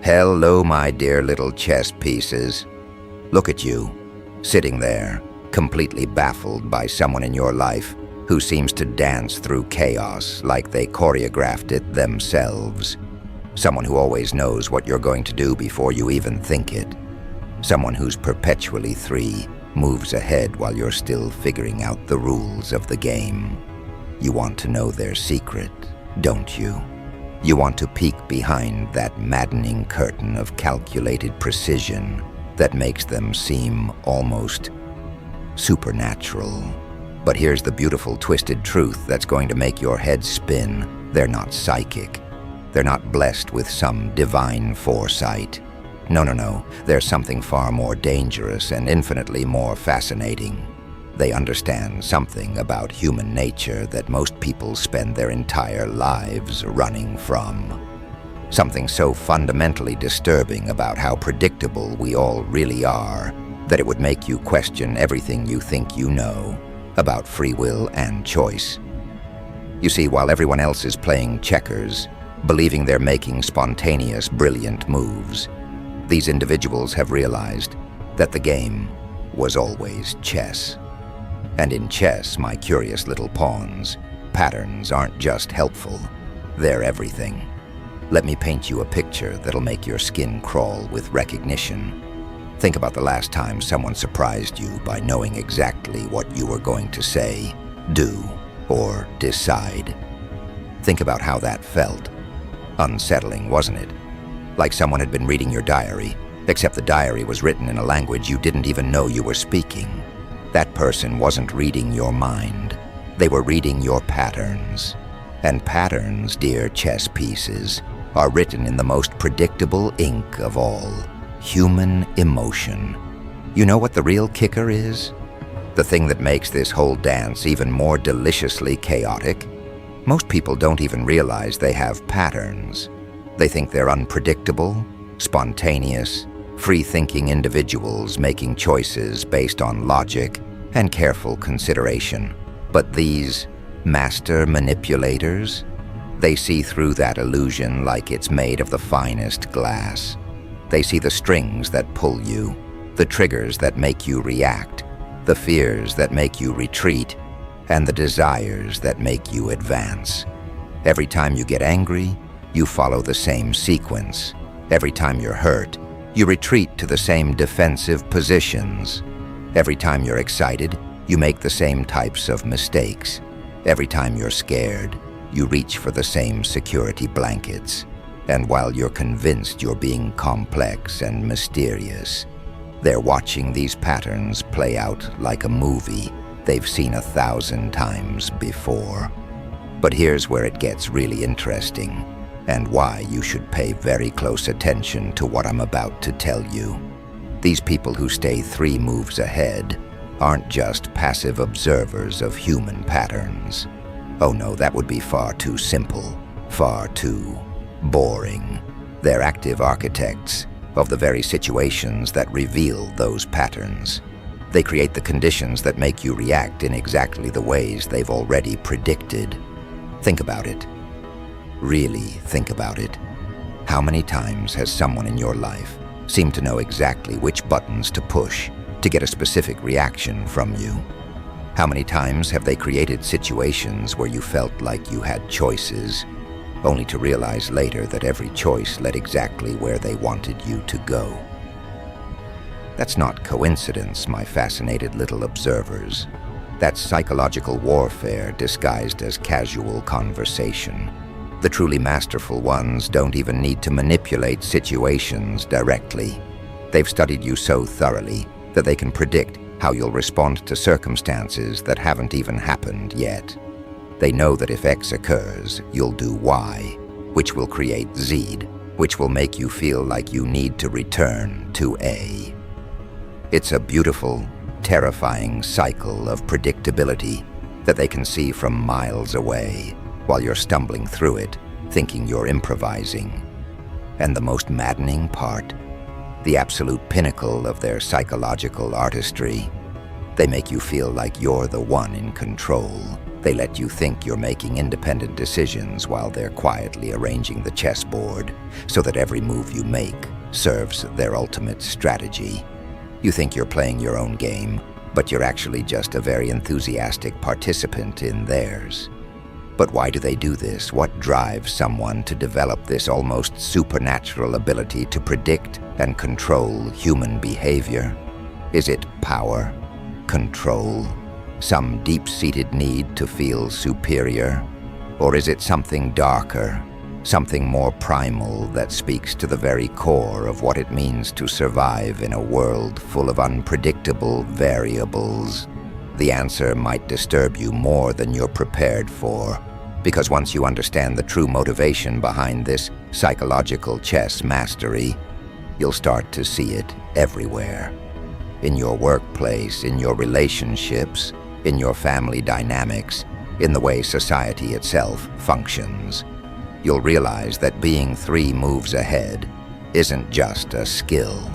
Hello, my dear little chess pieces. Look at you, sitting there, completely baffled by someone in your life who seems to dance through chaos like they choreographed it themselves. Someone who always knows what you're going to do before you even think it. Someone who's perpetually 3 moves ahead while you're still figuring out the rules of the game. You want to know their secret, don't you? You want to peek behind that maddening curtain of calculated precision that makes them seem almost supernatural. But here's the beautiful twisted truth that's going to make your head spin. They're not psychic. They're not blessed with some divine foresight. No. There's something far more dangerous and infinitely more fascinating. They understand something about human nature that most people spend their entire lives running from. Something so fundamentally disturbing about how predictable we all really are that it would make you question everything you think you know about free will and choice. You see, while everyone else is playing checkers, believing they're making spontaneous, brilliant moves, these individuals have realized that the game was always chess. And in chess, my curious little pawns, patterns aren't just helpful, they're everything. Let me paint you a picture that'll make your skin crawl with recognition. Think about the last time someone surprised you by knowing exactly what you were going to say, do, or decide. Think about how that felt. Unsettling, wasn't it? Like someone had been reading your diary, except the diary was written in a language you didn't even know you were speaking. That person wasn't reading your mind. They were reading your patterns. And patterns, dear chess pieces, are written in the most predictable ink of all, human emotion. You know what the real kicker is? The thing that makes this whole dance even more deliciously chaotic? Most people don't even realize they have patterns. They think they're unpredictable, spontaneous, free-thinking individuals making choices based on logic and careful consideration. But these master manipulators, they see through that illusion like it's made of the finest glass. They see the strings that pull you, the triggers that make you react, the fears that make you retreat, and the desires that make you advance. Every time you get angry, you follow the same sequence. Every time you're hurt, you retreat to the same defensive positions. Every time you're excited, you make the same types of mistakes. Every time you're scared, you reach for the same security blankets. And while you're convinced you're being complex and mysterious, they're watching these patterns play out like a movie they've seen 1,000 times before. But here's where it gets really interesting, and why you should pay very close attention to what I'm about to tell you. These people who stay 3 moves ahead aren't just passive observers of human patterns. Oh no, that would be far too simple, far too boring. They're active architects of the very situations that reveal those patterns. They create the conditions that make you react in exactly the ways they've already predicted. Think about it. Really think about it. How many times has someone in your life seemed to know exactly which buttons to push to get a specific reaction from you? How many times have they created situations where you felt like you had choices, only to realize later that every choice led exactly where they wanted you to go? That's not coincidence, my fascinated little observers. That's psychological warfare disguised as casual conversation. The truly masterful ones don't even need to manipulate situations directly. They've studied you so thoroughly that they can predict how you'll respond to circumstances that haven't even happened yet. They know that if X occurs, you'll do Y, which will create Z, which will make you feel like you need to return to A. It's a beautiful, terrifying cycle of predictability that they can see from miles away while you're stumbling through it, thinking you're improvising. And the most maddening part, the absolute pinnacle of their psychological artistry, they make you feel like you're the one in control, They let you think you're making independent decisions while they're quietly arranging the chessboard so that every move you make serves their ultimate strategy. You think you're playing your own game, but you're actually just a very enthusiastic participant in theirs. But why do they do this? What drives someone to develop this almost supernatural ability to predict and control human behavior? Is it power? Control? Some deep-seated need to feel superior? Or is it something darker, something more primal that speaks to the very core of what it means to survive in a world full of unpredictable variables? The answer might disturb you more than you're prepared for, because once you understand the true motivation behind this psychological chess mastery, you'll start to see it everywhere. In your workplace, in your relationships, in your family dynamics, in the way society itself functions. You'll realize that being 3 moves ahead isn't just a skill.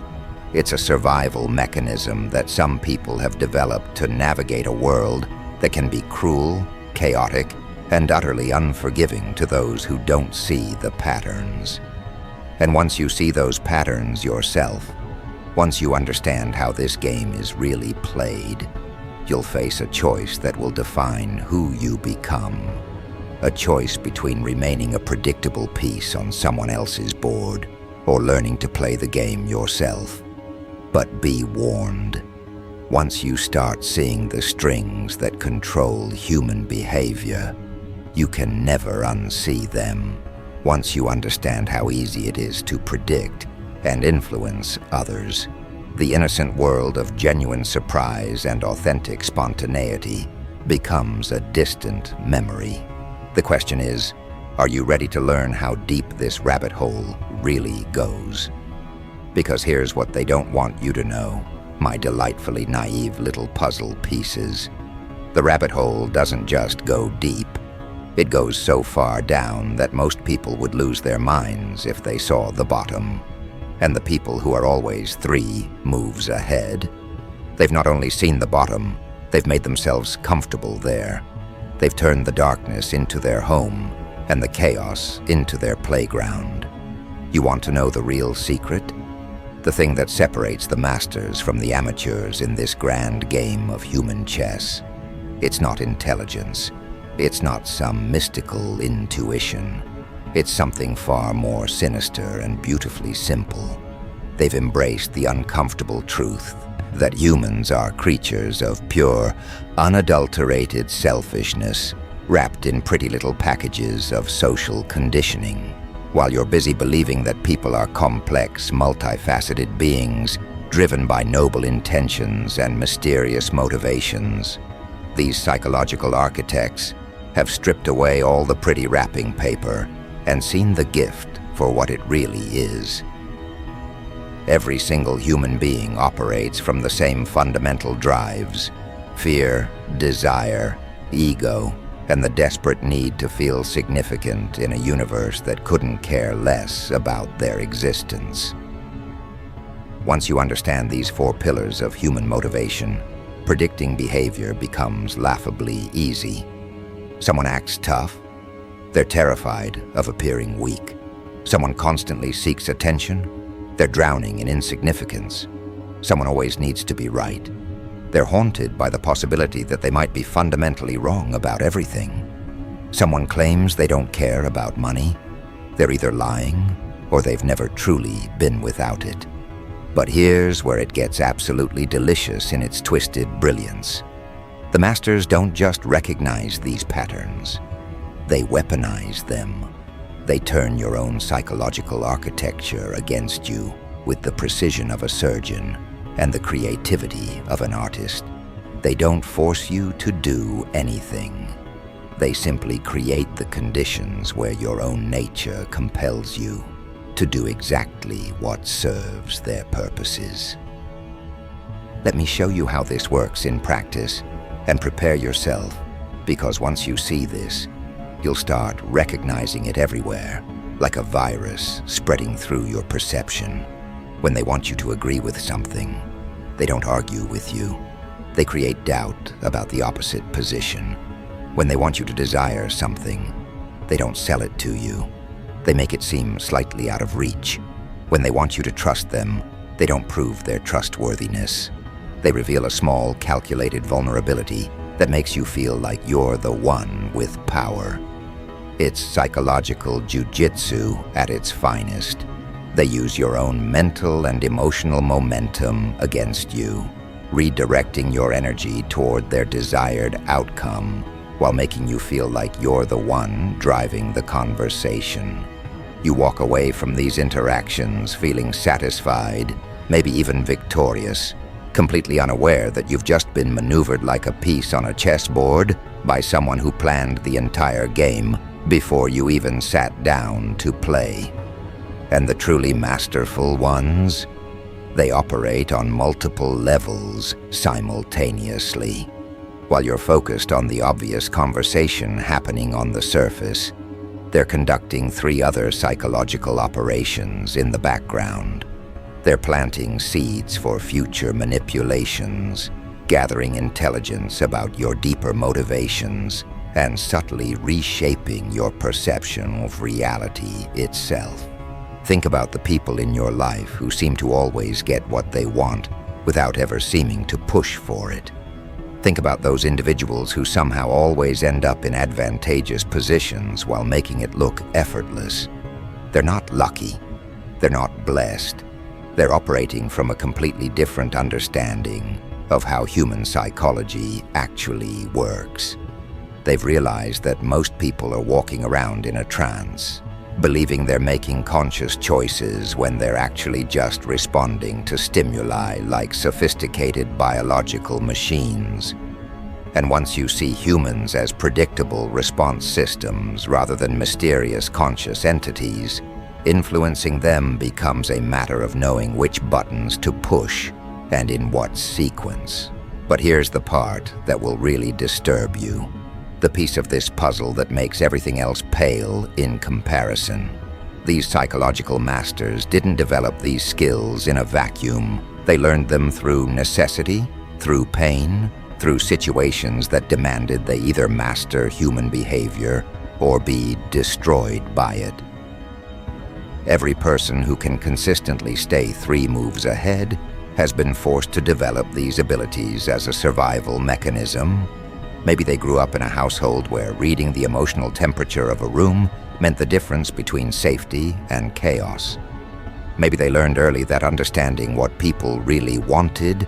It's a survival mechanism that some people have developed to navigate a world that can be cruel, chaotic, and utterly unforgiving to those who don't see the patterns. And once you see those patterns yourself, once you understand how this game is really played, you'll face a choice that will define who you become. A choice between remaining a predictable piece on someone else's board or learning to play the game yourself. But be warned, once you start seeing the strings that control human behavior, you can never unsee them. Once you understand how easy it is to predict and influence others, the innocent world of genuine surprise and authentic spontaneity becomes a distant memory. The question is, are you ready to learn how deep this rabbit hole really goes? Because here's what they don't want you to know, my delightfully naive little puzzle pieces. The rabbit hole doesn't just go deep. It goes so far down that most people would lose their minds if they saw the bottom. And the people who are always 3 moves ahead, they've not only seen the bottom, they've made themselves comfortable there. They've turned the darkness into their home and the chaos into their playground. You want to know the real secret? The thing that separates the masters from the amateurs in this grand game of human chess. It's not intelligence. It's not some mystical intuition. It's something far more sinister and beautifully simple. They've embraced the uncomfortable truth that humans are creatures of pure, unadulterated selfishness, wrapped in pretty little packages of social conditioning. While you're busy believing that people are complex, multifaceted beings, driven by noble intentions and mysterious motivations, these psychological architects have stripped away all the pretty wrapping paper and seen the gift for what it really is. Every single human being operates from the same fundamental drives: fear, desire, ego, and the desperate need to feel significant in a universe that couldn't care less about their existence. Once you understand these 4 pillars of human motivation, predicting behavior becomes laughably easy. Someone acts tough. They're terrified of appearing weak. Someone constantly seeks attention. They're drowning in insignificance. Someone always needs to be right. They're haunted by the possibility that they might be fundamentally wrong about everything. Someone claims they don't care about money. They're either lying or they've never truly been without it. But here's where it gets absolutely delicious in its twisted brilliance. The masters don't just recognize these patterns. They weaponize them. They turn your own psychological architecture against you with the precision of a surgeon and the creativity of an artist. They don't force you to do anything. They simply create the conditions where your own nature compels you to do exactly what serves their purposes. Let me show you how this works in practice, and prepare yourself, because once you see this, you'll start recognizing it everywhere, like a virus spreading through your perception. When they want you to agree with something, they don't argue with you. They create doubt about the opposite position. When they want you to desire something, they don't sell it to you. They make it seem slightly out of reach. When they want you to trust them, they don't prove their trustworthiness. They reveal a small, calculated vulnerability that makes you feel like you're the one with power. It's psychological jujitsu at its finest. They use your own mental and emotional momentum against you, redirecting your energy toward their desired outcome while making you feel like you're the one driving the conversation. You walk away from these interactions feeling satisfied, maybe even victorious, completely unaware that you've just been maneuvered like a piece on a chessboard by someone who planned the entire game before you even sat down to play. And the truly masterful ones? They operate on multiple levels simultaneously. While you're focused on the obvious conversation happening on the surface, they're conducting 3 other psychological operations in the background. They're planting seeds for future manipulations, gathering intelligence about your deeper motivations, and subtly reshaping your perception of reality itself. Think about the people in your life who seem to always get what they want without ever seeming to push for it. Think about those individuals who somehow always end up in advantageous positions while making it look effortless. They're not lucky. They're not blessed. They're operating from a completely different understanding of how human psychology actually works. They've realized that most people are walking around in a trance, believing they're making conscious choices when they're actually just responding to stimuli like sophisticated biological machines. And once you see humans as predictable response systems rather than mysterious conscious entities, influencing them becomes a matter of knowing which buttons to push and in what sequence. But here's the part that will really disturb you. The piece of this puzzle that makes everything else pale in comparison. These psychological masters didn't develop these skills in a vacuum. They learned them through necessity, through pain, through situations that demanded they either master human behavior or be destroyed by it. Every person who can consistently stay 3 moves ahead has been forced to develop these abilities as a survival mechanism. Maybe they grew up in a household where reading the emotional temperature of a room meant the difference between safety and chaos. Maybe they learned early that understanding what people really wanted,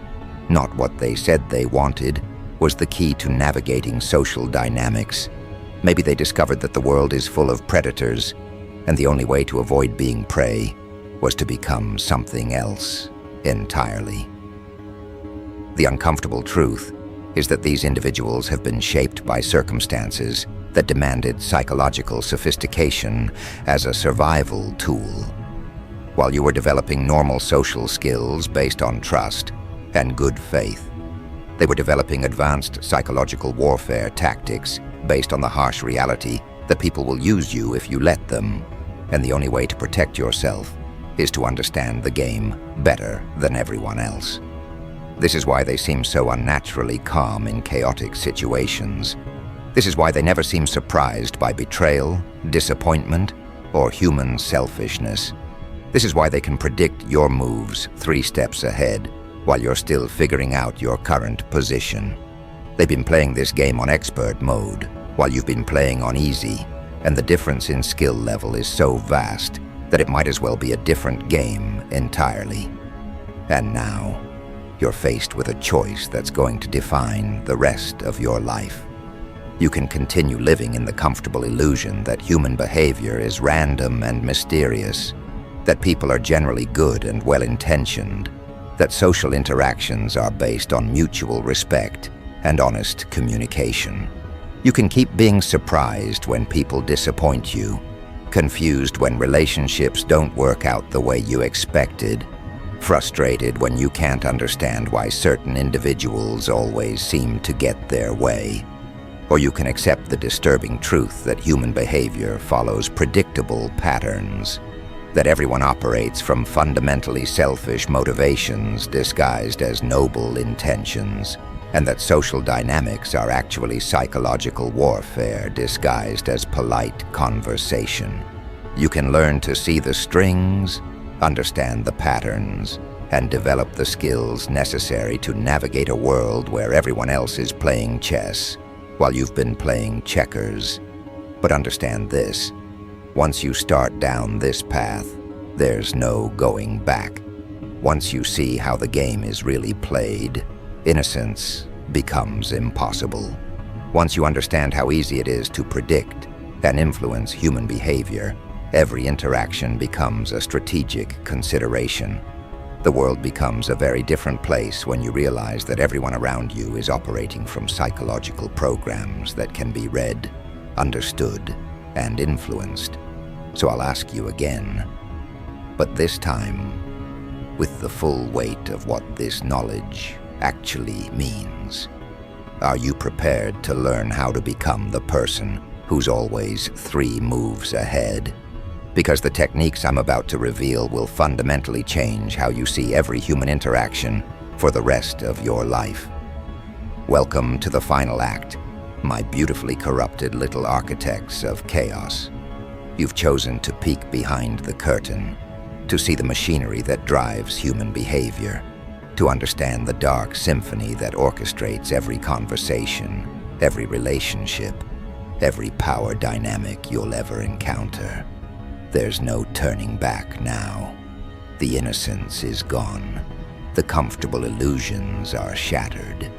not what they said they wanted, was the key to navigating social dynamics. Maybe they discovered that the world is full of predators, and the only way to avoid being prey was to become something else entirely. The uncomfortable truth is that these individuals have been shaped by circumstances that demanded psychological sophistication as a survival tool. While you were developing normal social skills based on trust and good faith, they were developing advanced psychological warfare tactics based on the harsh reality that people will use you if you let them, and the only way to protect yourself is to understand the game better than everyone else. This is why they seem so unnaturally calm in chaotic situations. This is why they never seem surprised by betrayal, disappointment, or human selfishness. This is why they can predict your moves 3 steps ahead while you're still figuring out your current position. They've been playing this game on expert mode while you've been playing on easy, and the difference in skill level is so vast that it might as well be a different game entirely. And now, you're faced with a choice that's going to define the rest of your life. You can continue living in the comfortable illusion that human behavior is random and mysterious, that people are generally good and well-intentioned, that social interactions are based on mutual respect and honest communication. You can keep being surprised when people disappoint you, confused when relationships don't work out the way you expected, frustrated when you can't understand why certain individuals always seem to get their way. Or you can accept the disturbing truth that human behavior follows predictable patterns, that everyone operates from fundamentally selfish motivations disguised as noble intentions, and that social dynamics are actually psychological warfare disguised as polite conversation. You can learn to see the strings, understand the patterns, and develop the skills necessary to navigate a world where everyone else is playing chess while you've been playing checkers. But understand this: once you start down this path, there's no going back. Once you see how the game is really played, innocence becomes impossible. Once you understand how easy it is to predict and influence human behavior, every interaction becomes a strategic consideration. The world becomes a very different place when you realize that everyone around you is operating from psychological programs that can be read, understood, and influenced. So I'll ask you again, but this time with the full weight of what this knowledge actually means. Are you prepared to learn how to become the person who's always 3 moves ahead? Because the techniques I'm about to reveal will fundamentally change how you see every human interaction for the rest of your life. Welcome to the final act, my beautifully corrupted little architects of chaos. You've chosen to peek behind the curtain, to see the machinery that drives human behavior, to understand the dark symphony that orchestrates every conversation, every relationship, every power dynamic you'll ever encounter. There's no turning back now. The innocence is gone. The comfortable illusions are shattered.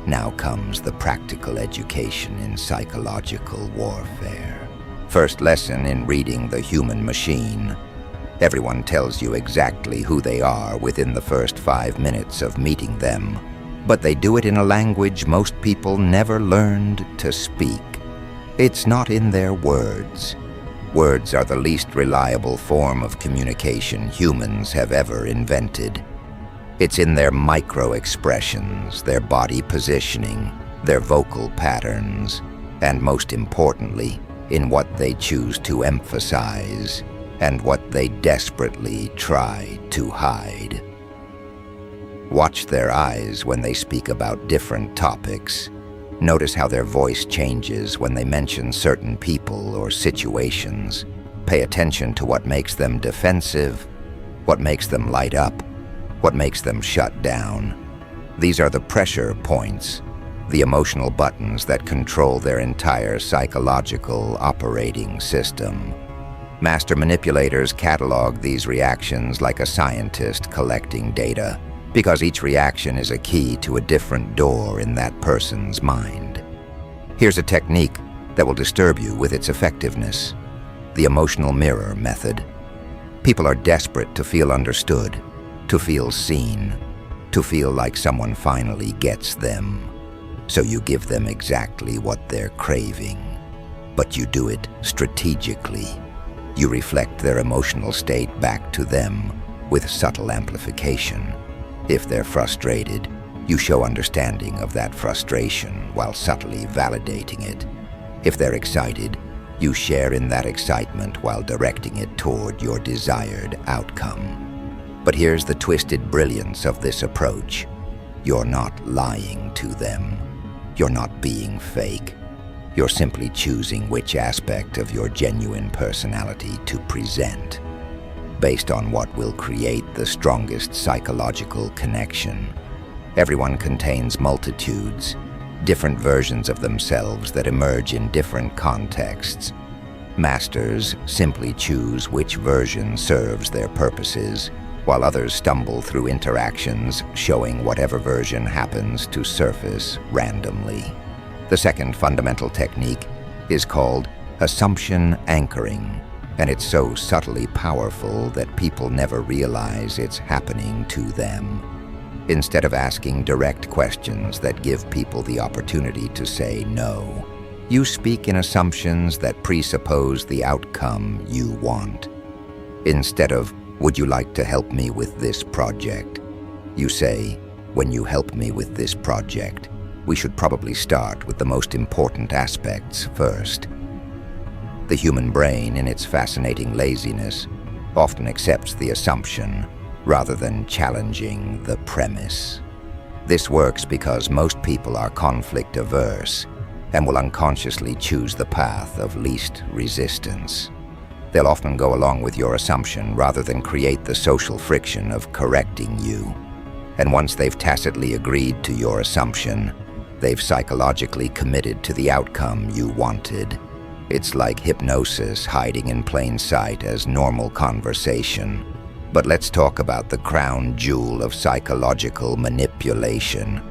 Now comes the practical education in psychological warfare. First lesson in reading the human machine. Everyone tells you exactly who they are within the first 5 minutes of meeting them, but they do it in a language most people never learned to speak. It's not in their words. Words are the least reliable form of communication humans have ever invented. It's in their micro-expressions, their body positioning, their vocal patterns, and most importantly, in what they choose to emphasize and what they desperately try to hide. Watch their eyes when they speak about different topics. Notice how their voice changes when they mention certain people or situations. Pay attention to what makes them defensive, what makes them light up, what makes them shut down. These are the pressure points, the emotional buttons that control their entire psychological operating system. Master manipulators catalog these reactions like a scientist collecting data, because each reaction is a key to a different door in that person's mind. Here's a technique that will disturb you with its effectiveness: the emotional mirror method. People are desperate to feel understood, to feel seen, to feel like someone finally gets them. So you give them exactly what they're craving, but you do it strategically. You reflect their emotional state back to them with subtle amplification. If they're frustrated, you show understanding of that frustration while subtly validating it. If they're excited, you share in that excitement while directing it toward your desired outcome. But here's the twisted brilliance of this approach. You're not lying to them. You're not being fake. You're simply choosing which aspect of your genuine personality to present, based on what will create the strongest psychological connection. Everyone contains multitudes, different versions of themselves that emerge in different contexts. Masters simply choose which version serves their purposes, while others stumble through interactions showing whatever version happens to surface randomly. The second fundamental technique is called assumption anchoring, and it's so subtly powerful that people never realize it's happening to them. Instead of asking direct questions that give people the opportunity to say no, you speak in assumptions that presuppose the outcome you want. Instead of, "Would you like to help me with this project?" you say, "When you help me with this project, we should probably start with the most important aspects first." The human brain, in its fascinating laziness, often accepts the assumption rather than challenging the premise. This works because most people are conflict averse and will unconsciously choose the path of least resistance. They'll often go along with your assumption rather than create the social friction of correcting you. And once they've tacitly agreed to your assumption, they've psychologically committed to the outcome you wanted. It's like hypnosis hiding in plain sight as normal conversation. But let's talk about the crown jewel of psychological manipulation,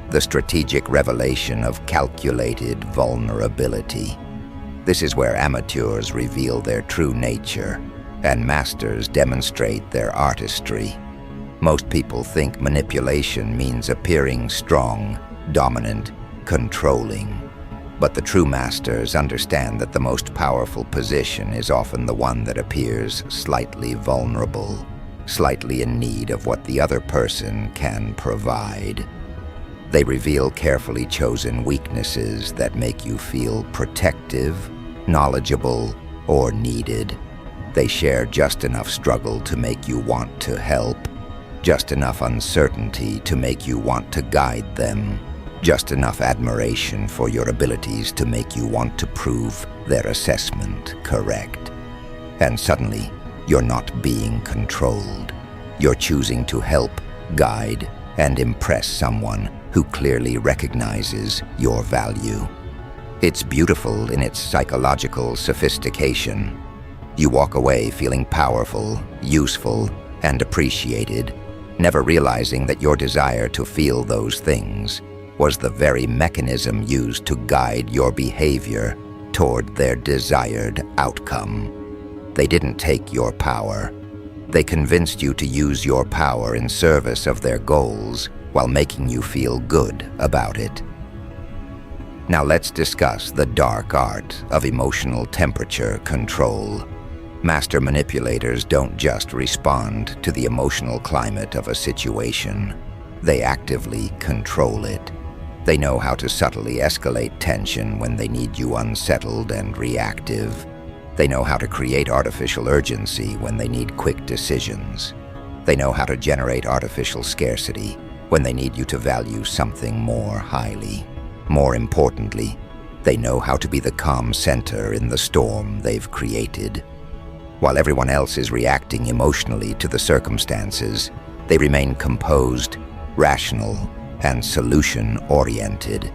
the strategic revelation of calculated vulnerability. This is where amateurs reveal their true nature and masters demonstrate their artistry. Most people think manipulation means appearing strong, dominant, controlling. But the true masters understand that the most powerful position is often the one that appears slightly vulnerable, slightly in need of what the other person can provide. They reveal carefully chosen weaknesses that make you feel protective, knowledgeable, or needed. They share just enough struggle to make you want to help, just enough uncertainty to make you want to guide them, just enough admiration for your abilities to make you want to prove their assessment correct. And suddenly, you're not being controlled. You're choosing to help, guide, and impress someone who clearly recognizes your value. It's beautiful in its psychological sophistication. You walk away feeling powerful, useful, and appreciated, never realizing that your desire to feel those things was the very mechanism used to guide your behavior toward their desired outcome. They didn't take your power. They convinced you to use your power in service of their goals while making you feel good about it. Now let's discuss the dark art of emotional temperature control. Master manipulators don't just respond to the emotional climate of a situation. They actively control it. They know how to subtly escalate tension when they need you unsettled and reactive. They know how to create artificial urgency when they need quick decisions. They know how to generate artificial scarcity when they need you to value something more highly. More importantly, they know how to be the calm center in the storm they've created. While everyone else is reacting emotionally to the circumstances, they remain composed, rational, and solution-oriented.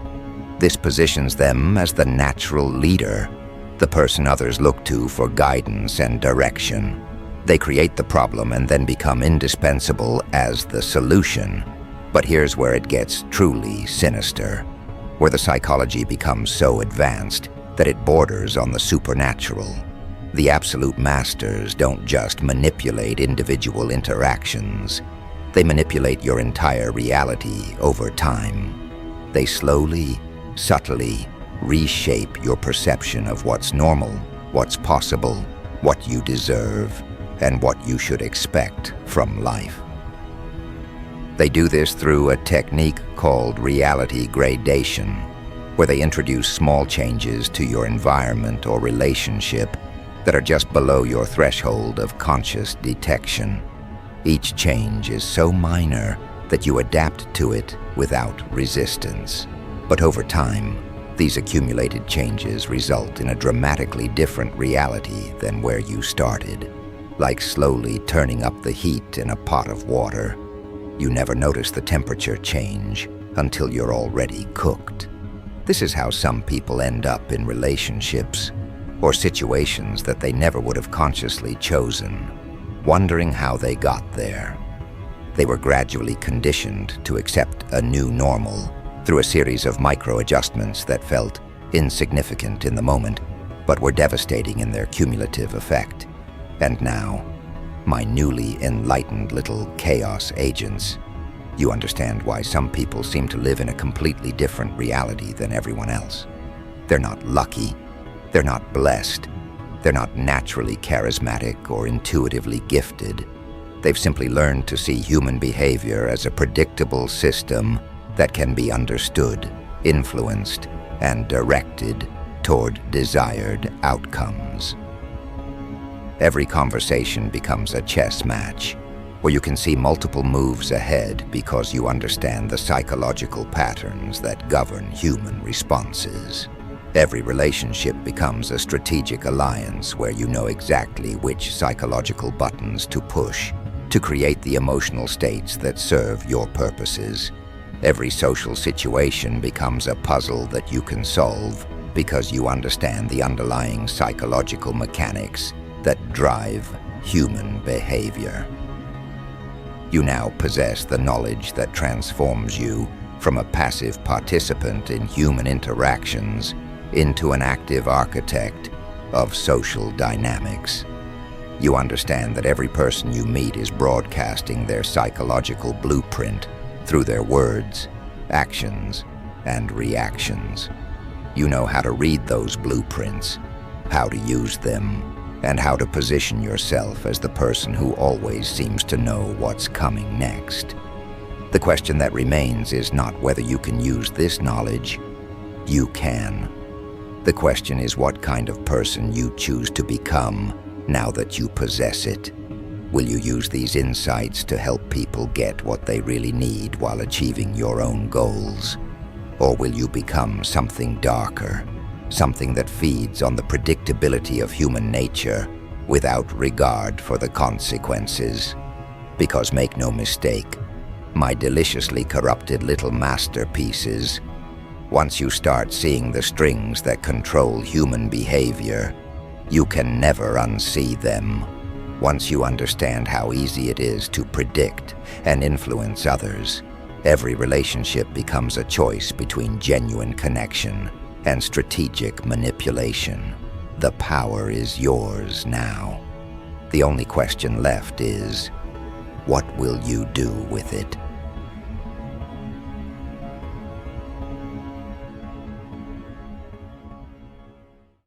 This positions them as the natural leader, the person others look to for guidance and direction. They create the problem and then become indispensable as the solution. But here's where it gets truly sinister, where the psychology becomes so advanced that it borders on the supernatural. The absolute masters don't just manipulate individual interactions. They manipulate your entire reality over time. They slowly, subtly reshape your perception of what's normal, what's possible, what you deserve, and what you should expect from life. They do this through a technique called reality gradation, where they introduce small changes to your environment or relationship that are just below your threshold of conscious detection. Each change is so minor that you adapt to it without resistance. But over time, these accumulated changes result in a dramatically different reality than where you started, like slowly turning up the heat in a pot of water. You never notice the temperature change until you're already cooked. This is how some people end up in relationships or situations that they never would have consciously chosen, wondering how they got there. They were gradually conditioned to accept a new normal through a series of micro-adjustments that felt insignificant in the moment, but were devastating in their cumulative effect. And now, my newly enlightened little chaos agents, you understand why some people seem to live in a completely different reality than everyone else. They're not lucky. They're not blessed. They're not naturally charismatic or intuitively gifted. They've simply learned to see human behavior as a predictable system that can be understood, influenced, and directed toward desired outcomes. Every conversation becomes a chess match. Or you can see multiple moves ahead because you understand the psychological patterns that govern human responses. Every relationship becomes a strategic alliance where you know exactly which psychological buttons to push to create the emotional states that serve your purposes. Every social situation becomes a puzzle that you can solve because you understand the underlying psychological mechanics that drive human behavior. You now possess the knowledge that transforms you from a passive participant in human interactions into an active architect of social dynamics. You understand that every person you meet is broadcasting their psychological blueprint through their words, actions, and reactions. You know how to read those blueprints, how to use them, and how to position yourself as the person who always seems to know what's coming next. The question that remains is not whether you can use this knowledge. You can. The question is what kind of person you choose to become now that you possess it. Will you use these insights to help people get what they really need while achieving your own goals? Or will you become something darker, something that feeds on the predictability of human nature without regard for the consequences? Because make no mistake, my deliciously corrupted little masterpieces, once you start seeing the strings that control human behavior, you can never unsee them. Once you understand how easy it is to predict and influence others, every relationship becomes a choice between genuine connection and strategic manipulation. The power is yours now. The only question left is, what will you do with it?